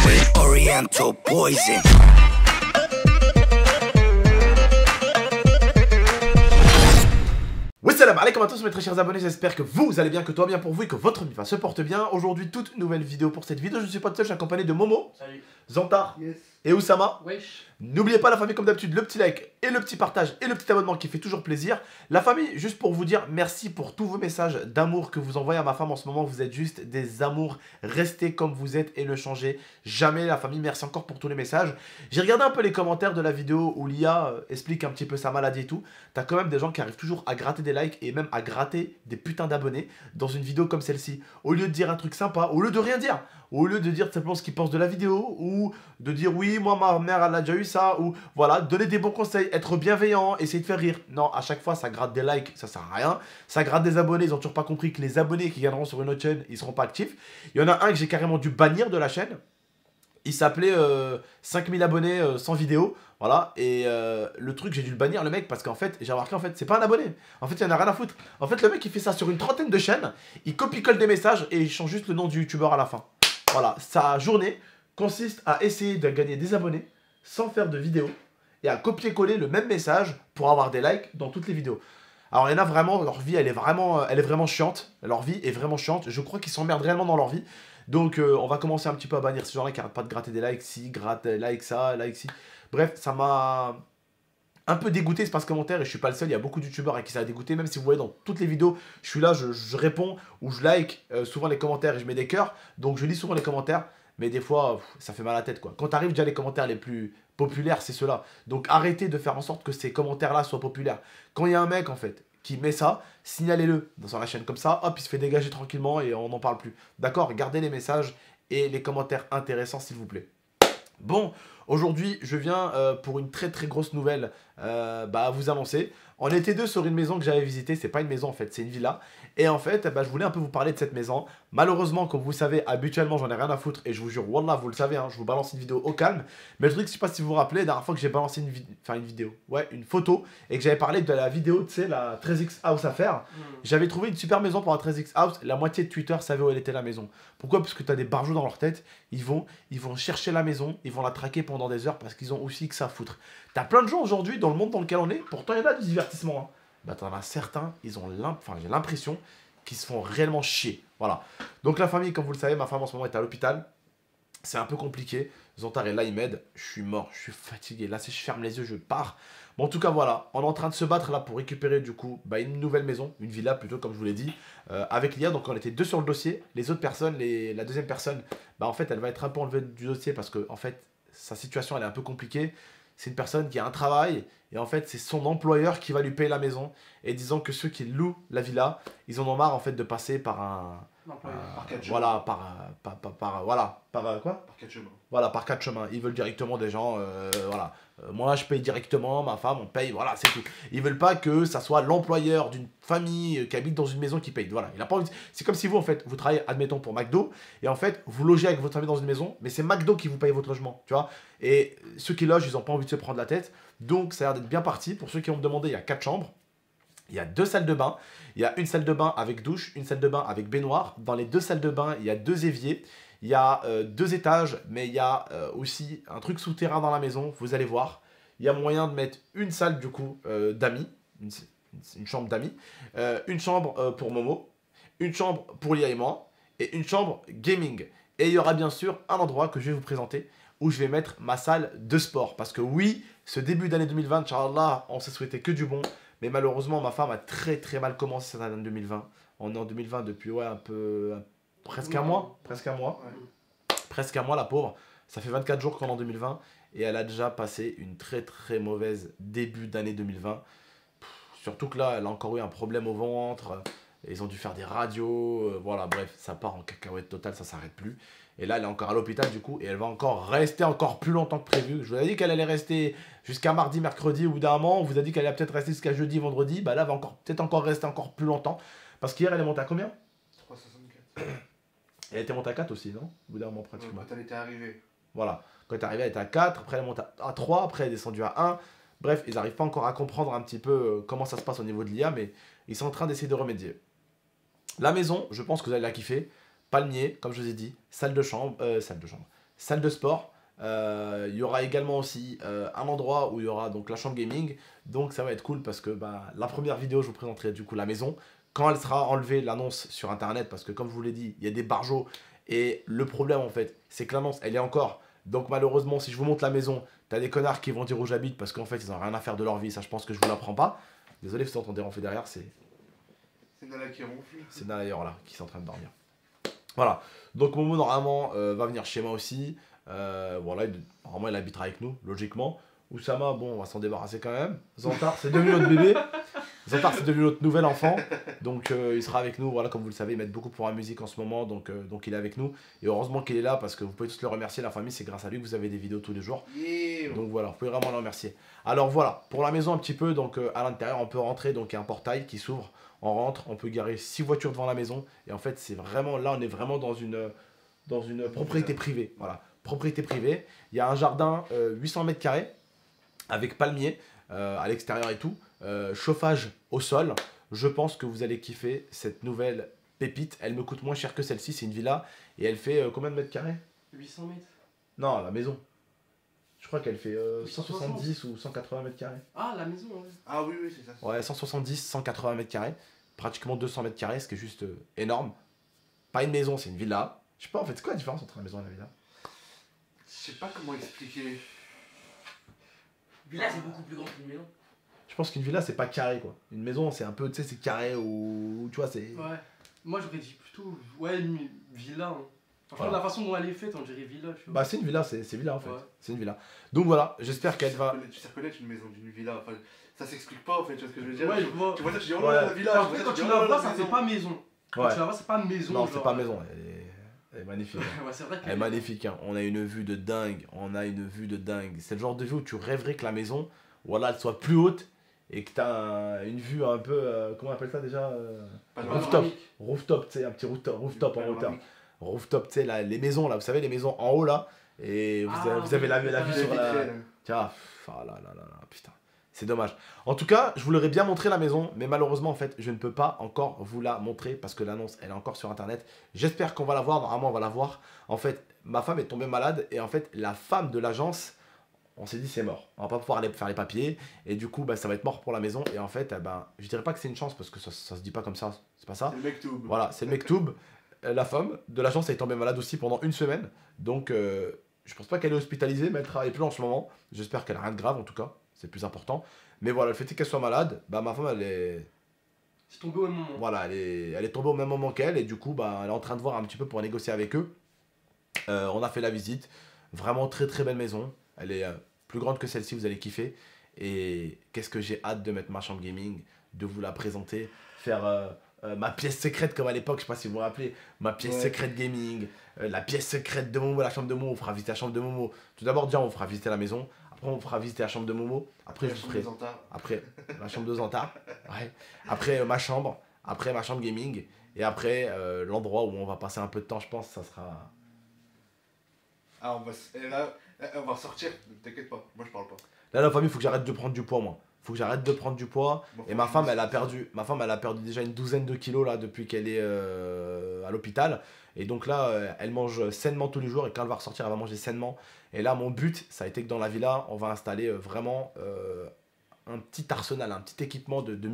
with Oriental poison. Salam alaikum à tous mes très chers abonnés, j'espère que vous allez bien, que tout va bien pour vous et que votre vie se porte bien. Aujourd'hui, toute nouvelle vidéo pour cette vidéo, je ne suis pas tout seul, je suis accompagné de Momo, Salut. Zantar Yes. et Oussama. Wesh. N'oubliez pas la famille comme d'habitude, le petit like et le petit partage et le petit abonnement qui fait toujours plaisir. La famille, juste pour vous dire merci pour tous vos messages d'amour que vous envoyez à ma femme en ce moment, vous êtes juste des amours, restez comme vous êtes et ne changez jamais la famille, merci encore pour tous les messages. J'ai regardé un peu les commentaires de la vidéo où l'IA explique un petit peu sa maladie et tout, t'as quand même des gens qui arrivent toujours à gratter des likes et même à gratter des putains d'abonnés dans une vidéo comme celle-ci. Au lieu de dire un truc sympa, au lieu de rien dire, au lieu de dire simplement ce qu'ils pensent de la vidéo, ou de dire oui, moi ma mère elle a déjà eu ça, ou voilà, donner des bons conseils, être bienveillant, essayer de faire rire. Non, à chaque fois ça gratte des likes, ça sert à rien. Ça gratte des abonnés, ils ont toujours pas compris que les abonnés qui gagneront sur une autre chaîne, ils seront pas actifs. Il y en a un que j'ai carrément dû bannir de la chaîne. Il s'appelait 5000 abonnés sans vidéo, voilà, et le truc j'ai dû le bannir le mec parce qu'en fait j'ai remarqué en fait c'est pas un abonné, en fait il y en a rien à foutre. En fait le mec il fait ça sur une trentaine de chaînes, il copie-colle des messages et il change juste le nom du youtubeur à la fin. Voilà, sa journée consiste à essayer de gagner des abonnés sans faire de vidéo et à copier-coller le même message pour avoir des likes dans toutes les vidéos. Alors il y en a vraiment, leur vie elle est vraiment chiante, leur vie est vraiment chiante, je crois qu'ils s'emmerdent réellement dans leur vie. Donc on va commencer un petit peu à bannir ces gens-là qui arrêtent pas de gratter des likes, si, gratte, like ça, like si. Bref, ça m'a un peu dégoûté ce commentaire et je suis pas le seul, il y a beaucoup de youtubeurs à qui ça a dégoûté, même si vous voyez dans toutes les vidéos, je suis là, je réponds ou je like souvent les commentaires et je mets des cœurs, donc je lis souvent les commentaires, mais des fois ça fait mal à la tête quoi. Quand t'arrives déjà les commentaires les plus populaires, c'est ceux-là. Donc arrêtez de faire en sorte que ces commentaires-là soient populaires. Quand il y a un mec en fait qui met ça, signalez-le dans la chaîne comme ça, hop, il se fait dégager tranquillement et on n'en parle plus. D'accord? Gardez les messages et les commentaires intéressants s'il vous plaît. Bon, aujourd'hui, je viens pour une très grosse nouvelle à vous annoncer. On était deux sur une maison que j'avais visitée, c'est pas une maison en fait, c'est une villa. Et en fait, je voulais un peu vous parler de cette maison. Malheureusement, comme vous savez, habituellement, j'en ai rien à foutre. Et je vous jure, wallah, vous le savez, hein, je vous balance une vidéo au calme. Mais le truc, je sais pas si vous vous rappelez, la dernière fois que j'ai balancé une photo, et que j'avais parlé de la vidéo, tu sais, la 13X House à faire. J'avais trouvé une super maison pour la 13X House. La moitié de Twitter savait où elle était la maison. Pourquoi? Parce que tu as des barjots dans leur tête. Ils vont chercher la maison, ils vont la traquer pendant des heures parce qu'ils ont aussi que ça à foutre. T'as plein de gens aujourd'hui dans le monde dans lequel on est, pourtant il y en a du divertissement. Hein. Bah t'en as certains, j'ai l'impression qu'ils se font réellement chier. Voilà. Donc la famille, comme vous le savez, ma femme en ce moment est à l'hôpital. C'est un peu compliqué. Zantar est là, il m'aide. Je suis mort, je suis fatigué. Là, si je ferme les yeux, je pars. Bon, en tout cas, voilà. On est en train de se battre là pour récupérer du coup une nouvelle maison, une villa plutôt, comme je vous l'ai dit, avec l'IA. Donc on était deux sur le dossier. Les autres personnes, la deuxième personne, en fait, elle va être un peu enlevée du dossier parce que en fait, sa situation elle est un peu compliquée. C'est une personne qui a un travail et en fait c'est son employeur qui va lui payer la maison et disons que ceux qui louent la villa, ils en ont marre en fait de passer par un Par quatre chemins. voilà par quoi? Par quatre chemins. Voilà, par quatre chemins. Ils veulent directement des gens voilà. Moi je paye directement, ma femme on paye, voilà, c'est tout. Ils veulent pas que ça soit l'employeur d'une famille qui habite dans une maison qui paye. Voilà, il a pas envie. C'est comme si vous en fait, vous travaillez admettons pour McDo et en fait, vous logez avec votre famille dans une maison, mais c'est McDo qui vous paye votre logement, tu vois. Et ceux qui logent, ils ont pas envie de se prendre la tête. Donc ça a l'air d'être bien parti. Pour ceux qui ont demandé, il y a 4 chambres. Il y a 2 salles de bain. Il y a une salle de bain avec douche, une salle de bain avec baignoire. Dans les 2 salles de bain, il y a 2 éviers. Il y a 2 étages, mais il y a aussi un truc souterrain dans la maison. Vous allez voir. Il y a moyen de mettre une salle du coup d'amis, une chambre d'amis, une chambre pour Momo, une chambre pour Lia et moi, et une chambre gaming. Et il y aura bien sûr un endroit que je vais vous présenter où je vais mettre ma salle de sport. Parce que oui, ce début d'année 2020, Inch'Allah, on s'est souhaité que du bon. Mais malheureusement, ma femme a très mal commencé cette année 2020. On est en 2020 depuis presque un mois. Presque un mois. Ouais. Presque un mois, la pauvre. Ça fait 24 jours qu'on est en 2020. Et elle a déjà passé une très mauvaise début d'année 2020. Surtout que là, elle a encore eu un problème au ventre. Ils ont dû faire des radios. Voilà, bref, ça part en cacahuète totale, ça s'arrête plus. Et là, elle est encore à l'hôpital du coup. Et elle va encore rester encore plus longtemps que prévu. Je vous ai dit qu'elle allait rester jusqu'à mardi, mercredi. Au bout d'un moment, on vous a dit qu'elle allait peut-être rester jusqu'à jeudi, vendredi. Bah là, elle va peut-être encore rester encore plus longtemps. Parce qu'hier, elle est montée à combien? 3,64. Elle était montée à 4 aussi, non? Au bout d'un moment, pratiquement. Quand elle était arrivée. Voilà. Quand elle est arrivée, elle était à 4. Après, elle est montée à 3. Après, elle est descendue à 1. Bref, ils n'arrivent pas encore à comprendre un petit peu comment ça se passe au niveau de l'IA. Mais ils sont en train d'essayer de remédier. La maison, je pense que vous allez la kiffer. Palmier, comme je vous ai dit, salle de chambre, salle de sport. Il y aura également aussi un endroit où il y aura donc la chambre gaming. Donc ça va être cool parce que bah, la première vidéo, je vous présenterai du coup la maison. Quand elle sera enlevée, l'annonce sur internet, parce que comme je vous l'ai dit, il y a des barjots. Et le problème en fait, c'est que l'annonce, elle est encore. Donc malheureusement, si je vous montre la maison, t'as des connards qui vont dire où j'habite parce qu'en fait, ils n'ont rien à faire de leur vie. Ça, je pense que je vous l'apprends pas. Désolé si vous entendez ronfler derrière, c'est Nala qui ronfle. c'est d'ailleurs là, qui est en train de dormir. Voilà. Donc Momo, normalement, va venir chez moi aussi. Voilà, normalement, il habitera avec nous, logiquement. Oussama, bon, on va s'en débarrasser quand même. Zantar, c'est devenu notre bébé. Zantar, c'est devenu notre nouvel enfant. Donc, il sera avec nous. Voilà, comme vous le savez, ils mettent beaucoup pour la musique en ce moment. Donc il est avec nous. Et heureusement qu'il est là parce que vous pouvez tous le remercier. La famille, c'est grâce à lui que vous avez des vidéos tous les jours. Yeah. Donc voilà, vous pouvez vraiment le remercier. Alors voilà, pour la maison un petit peu, donc à l'intérieur, on peut rentrer. Donc il y a un portail qui s'ouvre. On rentre, on peut garer 6 voitures devant la maison. Et en fait, c'est vraiment là, on est vraiment dans une propriété privée. Voilà, propriété privée. Il y a un jardin 800 mètres carrés avec palmiers à l'extérieur et tout. Chauffage au sol. Je pense que vous allez kiffer cette nouvelle pépite. Elle me coûte moins cher que celle-ci. C'est une villa. Et elle fait combien de mètres carrés? 800 mètres. Non, la maison. Je crois qu'elle fait 170 ou 180 mètres carrés. Ah, la maison, ouais. Ah oui, oui, c'est ça. Ouais, 170, 180 mètres carrés. Pratiquement 200 mètres carrés, ce qui est juste énorme. Pas une maison, c'est une villa. Je sais pas, en fait, c'est quoi la différence entre la maison et la villa? Je sais pas comment expliquer. Villa, c'est beaucoup plus grand qu'une maison. Je pense qu'une villa, c'est pas carré, quoi. Une maison, c'est un peu, tu sais, c'est carré ou... Tu vois, c'est... Ouais. Moi, j'aurais dit plutôt. Ouais, une villa. Hein. Franchement, Voilà. la façon dont elle est faite, on dirait villa, tu vois. Bah, c'est une villa, c'est villa, en fait. Ouais. C'est une villa. Donc voilà, j'espère qu'elle va... Tu sais reconnaître une maison d'une villa. Enfin, ça s'explique pas en fait, tu vois ce que je veux dire. Ouais, je vois. Tu vois ça, tu dis oh Ouais. là la villa. Après, vois ça, quand dis, tu oh la là vois, la ça fait maison. pas maison. Quand Ouais. tu la vois, c'est pas maison. Non, genre. c'est pas maison. Elle est magnifique. hein. Ouais, c'est vrai que. Elle est magnifique, hein. On a une vue de dingue. On a une vue de dingue. C'est le genre de vue où tu rêverais que la maison, voilà, elle soit plus haute et que t'as une vue un peu... comment on appelle ça déjà Panoramique. Rooftop. Rooftop, tu sais, un petit rooftop en hauteur. Panoramique. Rooftop, tu sais, là, les maisons, là, vous savez, les maisons en haut, là. Et vous avez la vue sur la... Tiens, ah là là là là, putain. C'est dommage. En tout cas, je vous l'aurais bien montré la maison, mais malheureusement, en fait, je ne peux pas encore vous la montrer parce que l'annonce, elle est encore sur internet. J'espère qu'on va la voir. Normalement, on va la voir. En fait, ma femme est tombée malade et en fait, la femme de l'agence, on s'est dit c'est mort. On va pas pouvoir aller faire les papiers et du coup, bah, ça va être mort pour la maison. Et en fait, ben, je dirais pas que c'est une chance parce que ça se dit pas comme ça. C'est pas ça. C'est le mec tout. Voilà, c'est le mektoub. La femme de l'agence est tombée malade aussi pendant une semaine. Donc, je pense pas qu'elle est hospitalisée, mais elle travaille plus en ce moment. J'espère qu'elle a rien de grave en tout cas. C'est le plus important. Mais voilà, le fait est qu'elle soit malade, bah ma femme elle est. C'est tombé au même moment. Voilà, elle est tombée au même moment qu'elle et du coup, bah, elle est en train de voir un petit peu pour négocier avec eux. On a fait la visite. Vraiment très très belle maison. Elle est plus grande que celle-ci, vous allez kiffer. Et qu'est-ce que j'ai hâte de mettre ma chambre gaming, de vous la présenter, faire ma pièce secrète comme à l'époque, je sais pas si vous vous rappelez, ma pièce secrète gaming, la pièce secrète de Momo, la chambre de Momo, on fera visiter la chambre de Momo. Tout d'abord, déjà, on fera visiter la maison. Après, on fera visiter la chambre de Momo. Après, je vous ferai. Après, la chambre de Zantar. Ouais. Après, ma chambre. Après, ma chambre gaming. Et après, l'endroit où on va passer un peu de temps, je pense, ça sera. Ah, et là, on va sortir, t'inquiète pas, moi je parle pas. Là, la famille, il faut que j'arrête de prendre du poids, moi. Faut que j'arrête de prendre du poids. Bon, Et ma femme, elle a perdu déjà une douzaine de kilos là depuis qu'elle est à l'hôpital. Et donc là, elle mange sainement tous les jours. Et quand elle va ressortir, elle va manger sainement. Et là, mon but, ça a été que dans la villa, on va installer vraiment un petit arsenal, un petit équipement de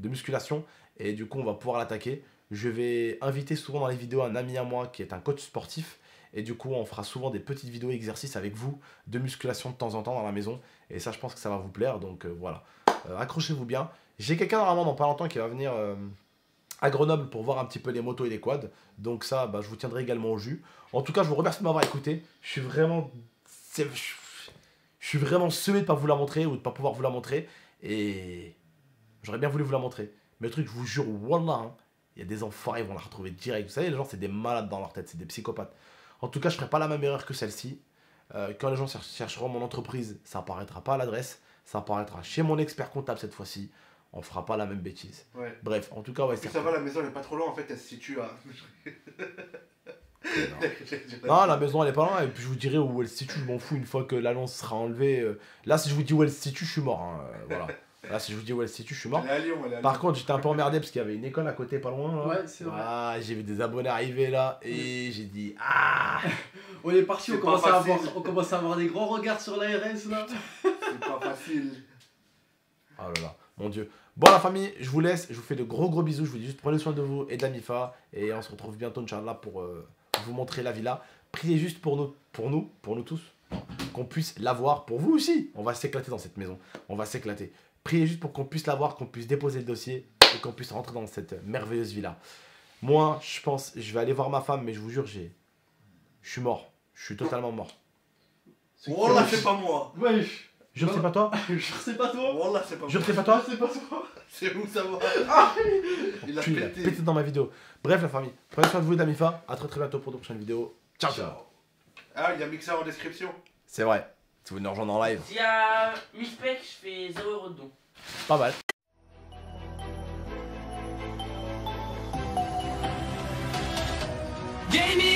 musculation. Et du coup, on va pouvoir l'attaquer. Je vais inviter souvent dans les vidéos un ami à moi qui est un coach sportif. Et du coup, on fera souvent des petites vidéos exercices avec vous de musculation de temps en temps dans la maison. Et ça, je pense que ça va vous plaire. Donc voilà, accrochez-vous bien. J'ai quelqu'un normalement dans pas longtemps qui va venir à Grenoble pour voir un petit peu les motos et les quads. Donc ça, bah, je vous tiendrai également au jus. En tout cas, je vous remercie de m'avoir écouté. Je suis vraiment semé de ne pas vous la montrer ou de ne pas pouvoir vous la montrer. Et j'aurais bien voulu vous la montrer. Mais le truc, je vous jure, wallah, hein, il y a des enfoirés, ils vont la retrouver direct. Vous savez, les gens, c'est des malades dans leur tête, c'est des psychopathes. En tout cas, je ne ferai pas la même erreur que celle-ci. Quand les gens chercheront mon entreprise, ça apparaîtra pas à l'adresse. Ça apparaîtra chez mon expert comptable cette fois-ci. On fera pas la même bêtise. Ouais. Bref, en tout cas, ouais, Parce que ça va, la maison elle est pas trop loin en fait, elle se situe à. Non, la maison elle est pas loin. Et puis je vous dirai où elle se situe. Je m'en fous une fois que l'annonce sera enlevée. Là, si je vous dis où elle se situe, je suis mort. Hein. Voilà. Là, si je vous dis où elle se situe, je suis mort. Elle est à Lyon, elle est à Par Lyon. contre, j'étais un peu emmerdé parce qu'il y avait une école à côté, pas loin. Là. Ouais, c'est vrai. Ah, j'ai vu des abonnés arriver là et j'ai dit ah. On est parti, C'est on commence, à avoir, facile. on commence à avoir des grands regards sur l'ARS là. C'est pas facile. Oh là là, mon Dieu. Bon la famille, je vous laisse, je vous fais de gros bisous, je vous dis juste prenez soin de vous et de la Mifa. Et on se retrouve bientôt, Inch'Allah, pour vous montrer la villa. Priez juste pour nous tous, qu'on puisse l'avoir, pour vous aussi. On va s'éclater dans cette maison, on va s'éclater. Priez juste pour qu'on puisse l'avoir, qu'on puisse déposer le dossier et qu'on puisse rentrer dans cette merveilleuse villa. Moi, je pense, je vais aller voir ma femme, mais je vous jure, je suis mort. Je suis totalement mort. Oh là, c'est pas moi. Wesh. Jure, c'est pas toi? Jure, c'est pas toi. Oh là, c'est pas moi. Jure, c'est pas toi? C'est pas toi. C'est où ça va? Il a Tu l'as pété. pété dans ma vidéo. Bref, la famille, prenez soin de vous et de la Mifa. À très bientôt pour de prochaines vidéos. Ciao, ciao. Ah, il y a Mixer en description. C'est vrai. Si vous nous rejoindre en live, S'il y a 1000 specs, je fais 0 € de don. pas mal. Gaming